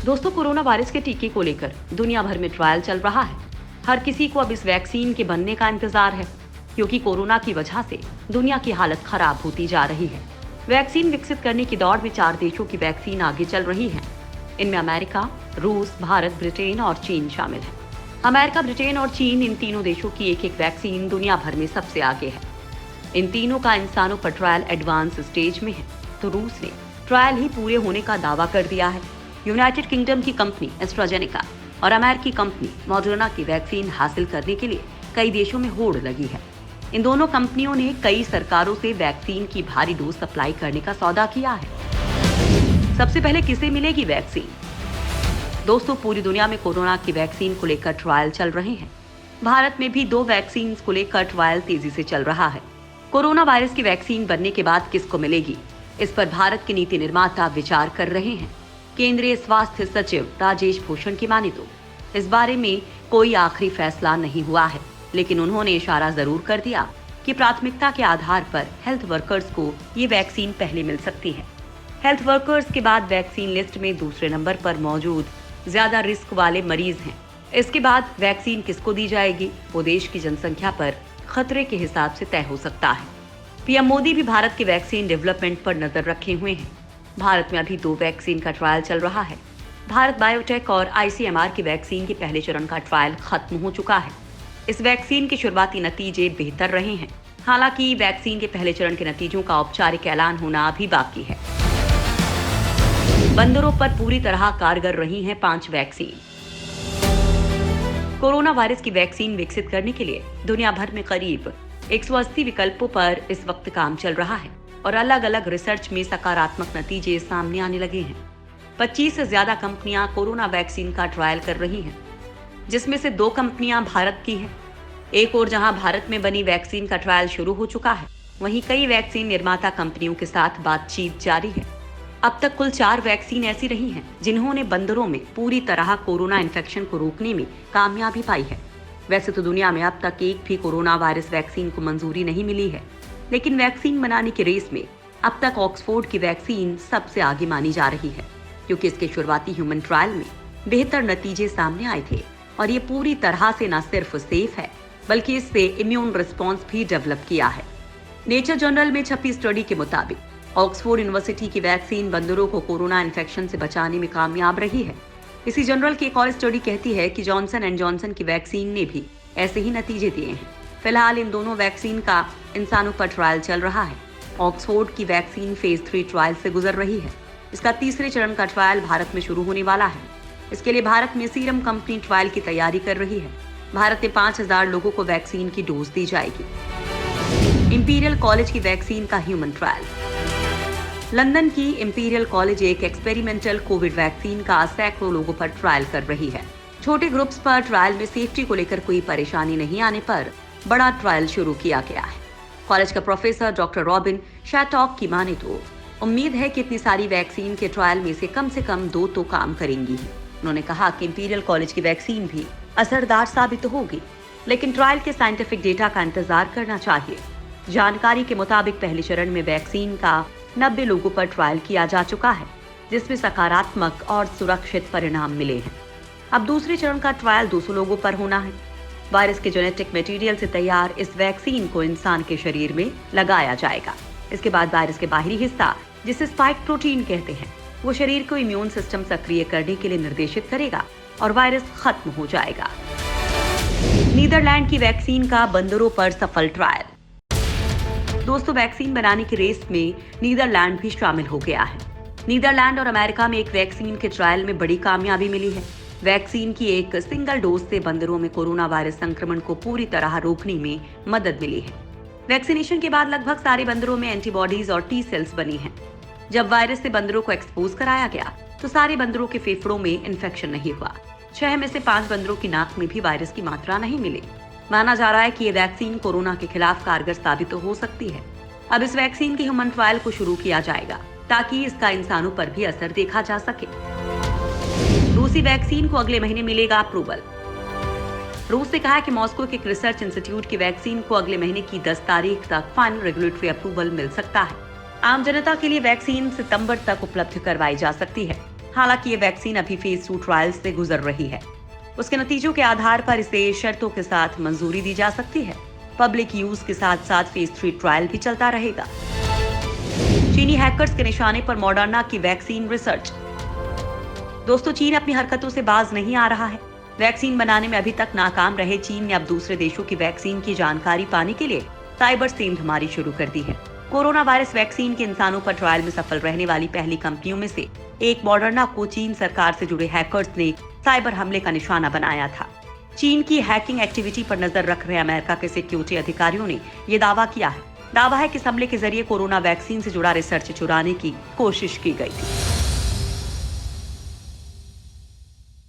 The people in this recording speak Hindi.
दोस्तों, कोरोना वायरस के टीके को लेकर दुनिया भर में ट्रायल चल रहा है। हर किसी को अब इस वैक्सीन के बनने का इंतजार है, क्योंकि कोरोना की वजह से दुनिया की हालत खराब होती जा रही है। वैक्सीन विकसित करने की दौड़ में 4 देशों की वैक्सीन आगे चल रही है। इनमें अमेरिका, रूस, भारत, ब्रिटेन और चीन शामिल है। अमेरिका, ब्रिटेन और चीन, इन तीनों देशों की एक एक वैक्सीन दुनिया भर में सबसे आगे है। इन तीनों का इंसानों पर ट्रायल एडवांस स्टेज में है, तो रूस ने ट्रायल ही पूरे होने का दावा कर दिया है। यूनाइटेड किंगडम की कंपनी एस्ट्राजेनेका और अमेरिकी कंपनी मॉडर्ना की वैक्सीन हासिल करने के लिए कई देशों में होड़ लगी है। इन दोनों कंपनियों ने कई सरकारों से वैक्सीन की भारी डोज सप्लाई करने का सौदा किया है। सबसे पहले किसे मिलेगी वैक्सीन? दोस्तों, पूरी दुनिया में कोरोना की वैक्सीन को लेकर ट्रायल चल रहे हैं। भारत में भी 2 वैक्सीन को लेकर ट्रायल तेजी से चल रहा है। कोरोना वायरस की वैक्सीन बनने के बाद किसको मिलेगी, इस पर भारत के नीति निर्माता विचार कर रहे हैं। केंद्रीय स्वास्थ्य सचिव राजेश भूषण की माने तो इस बारे में कोई आखिरी फैसला नहीं हुआ है, लेकिन उन्होंने इशारा जरूर कर दिया कि प्राथमिकता के आधार पर हेल्थ वर्कर्स को ये वैक्सीन पहले मिल सकती है। हेल्थ वर्कर्स के बाद वैक्सीन लिस्ट में दूसरे नंबर पर मौजूद ज्यादा रिस्क वाले मरीज हैं। इसके बाद वैक्सीन किसको दी जाएगी, वो देश की जनसंख्या पर खतरे के हिसाब से तय हो सकता है। पीएम मोदी भी भारत के वैक्सीन डेवलपमेंट पर नजर रखे हुए हैं। भारत में अभी 2 वैक्सीन का ट्रायल चल रहा है। भारत बायोटेक और आईसीएमआर की वैक्सीन के पहले चरण का ट्रायल खत्म हो चुका है। इस वैक्सीन के शुरुआती नतीजे बेहतर रहे हैं। हालांकि वैक्सीन के पहले चरण के नतीजों का औपचारिक ऐलान होना अभी बाकी है। बंदरों पर पूरी तरह कारगर रही हैं 5 वैक्सीन। कोरोना वायरस की वैक्सीन विकसित करने के लिए दुनिया भर में करीब 180 विकल्पों पर इस वक्त काम चल रहा है और अलग अलग रिसर्च में सकारात्मक नतीजे सामने आने लगे हैं। 25 से ज्यादा कंपनियां कोरोना वैक्सीन का ट्रायल कर रही हैं, जिसमें से 2 कंपनियां भारत की हैं। एक और जहां भारत में बनी वैक्सीन का ट्रायल शुरू हो चुका है, वहीं कई वैक्सीन निर्माता कंपनियों के साथ बातचीत जारी है। अब तक कुल 4 वैक्सीन ऐसी रही हैं जिन्होंने बंदरों में पूरी तरह कोरोना इन्फेक्शन को रोकने में कामयाबी पाई है। वैसे तो दुनिया में अब तक एक भी कोरोना वायरस वैक्सीन को मंजूरी नहीं मिली है, लेकिन वैक्सीन बनाने की रेस में अब तक ऑक्सफोर्ड की वैक्सीन सबसे आगे मानी जा रही है, क्योंकि इसके शुरुआती ह्यूमन ट्रायल में बेहतर नतीजे सामने आए थे और ये पूरी तरह से न सिर्फ सेफ है, बल्कि इससे इम्यून रिस्पॉन्स भी डेवलप किया है। नेचर जर्नल में छपी स्टडी के मुताबिक ऑक्सफोर्ड यूनिवर्सिटी की वैक्सीन बंदरों को कोरोना इन्फेक्शन से बचाने में कामयाब रही है। इसी जर्नल की एक और स्टडी कहती है कि जॉनसन एंड जॉनसन की वैक्सीन ने भी ऐसे ही नतीजे दिए हैं। फिलहाल इन दोनों वैक्सीन का इंसानों पर ट्रायल चल रहा है। ऑक्सफोर्ड की वैक्सीन फेज 3 ट्रायल से गुजर रही है। इसका तीसरे चरण का ट्रायल भारत में शुरू होने वाला है। इसके लिए भारत में सीरम कंपनी ट्रायल की तैयारी कर रही है। भारत में 5000 लोगों को वैक्सीन की डोज दी जाएगी। इंपीरियल कॉलेज की वैक्सीन का ह्यूमन ट्रायल। लंदन की इंपीरियल कॉलेज एक एक्सपेरिमेंटल कोविड वैक्सीन का सैकड़ों लोगों पर ट्रायल कर रही है। छोटे ग्रुप्स पर ट्रायल में सेफ्टी को लेकर कोई परेशानी नहीं आने पर बड़ा ट्रायल शुरू किया गया है। कॉलेज का प्रोफेसर डॉक्टर रॉबिन शैटॉक की माने तो उम्मीद है कि इतनी सारी वैक्सीन के ट्रायल में से कम 2 तो काम करेंगी ही। उन्होंने कहा कि इंपीरियल कॉलेज की वैक्सीन भी असरदार साबित होगी, लेकिन ट्रायल के साइंटिफिक डेटा का इंतजार करना चाहिए। जानकारी के मुताबिक पहले चरण में वैक्सीन का 90 लोगों पर ट्रायल किया जा चुका है, जिसमें सकारात्मक और सुरक्षित परिणाम मिले हैं। अब दूसरे चरण का ट्रायल 200 लोगों पर होना है। वायरस के जेनेटिक मटेरियल से तैयार इस वैक्सीन को इंसान के शरीर में लगाया जाएगा। इसके बाद वायरस के बाहरी हिस्सा, जिसे स्पाइक प्रोटीन कहते हैं, वो शरीर को इम्यून सिस्टम सक्रिय करने के लिए निर्देशित करेगा और वायरस खत्म हो जाएगा। नीदरलैंड की वैक्सीन का बंदरों पर सफल ट्रायल। दोस्तों, वैक्सीन बनाने की रेस में नीदरलैंड भी शामिल हो गया है। नीदरलैंड और अमेरिका में एक वैक्सीन के ट्रायल में बड़ी कामयाबी मिली है। वैक्सीन की एक सिंगल डोज से बंदरों में कोरोना वायरस संक्रमण को पूरी तरह रोकने में मदद मिली है। वैक्सीनेशन के बाद लगभग सारे बंदरों में एंटीबॉडीज और टी सेल्स बनी हैं। जब वायरस से बंदरों को एक्सपोज कराया गया तो सारे बंदरों के फेफड़ों में इन्फेक्शन नहीं हुआ। 6 में से 5 बंदरों की नाक में भी वायरस की मात्रा नहीं मिली। माना जा रहा है कि ये वैक्सीन कोरोना के खिलाफ कारगर साबित हो सकती है। अब इस वैक्सीन के ह्यूमन ट्रायल को शुरू किया जाएगा ताकि इसका इंसानों पर भी असर देखा जा सके। रूसी वैक्सीन को अगले महीने मिलेगा अप्रूवल। रूस ने कहा है कि मॉस्को के एक रिसर्च इंस्टीट्यूट की वैक्सीन को अगले महीने की 10 तारीख तक फाइनल रेगुलेटरी अप्रूवल मिल सकता है। आम जनता के लिए वैक्सीन सितंबर तक उपलब्ध करवाई जा सकती है। हालांकि ये वैक्सीन अभी फेज 2 ट्रायल से गुजर रही है। उसके नतीजों के आधार पर इसे शर्तों के साथ मंजूरी दी जा सकती है। पब्लिक यूज के साथ साथ फेज 3 ट्रायल भी चलता रहेगा। चीनी हैकर्स के निशाने पर मॉडर्ना की वैक्सीन रिसर्च। दोस्तों, चीन अपनी हरकतों से बाज नहीं आ रहा है। वैक्सीन बनाने में अभी तक नाकाम रहे चीन ने अब दूसरे देशों की वैक्सीन की जानकारी पाने के लिए साइबर सेंधमारी शुरू कर दी है। कोरोना वायरस वैक्सीन के इंसानों पर ट्रायल में सफल रहने वाली पहली कंपनियों में से एक मॉडर्ना को चीन सरकार से जुड़े हैकर्स ने साइबर हमले का निशाना बनाया था। चीन की हैकिंग एक्टिविटी पर नजर रख रहे अमेरिका के सिक्योरिटी अधिकारियों ने ये दावा किया है। दावा है कि इस हमले के जरिए कोरोना वैक्सीन से जुड़ा रिसर्च चुराने की कोशिश की गई थी।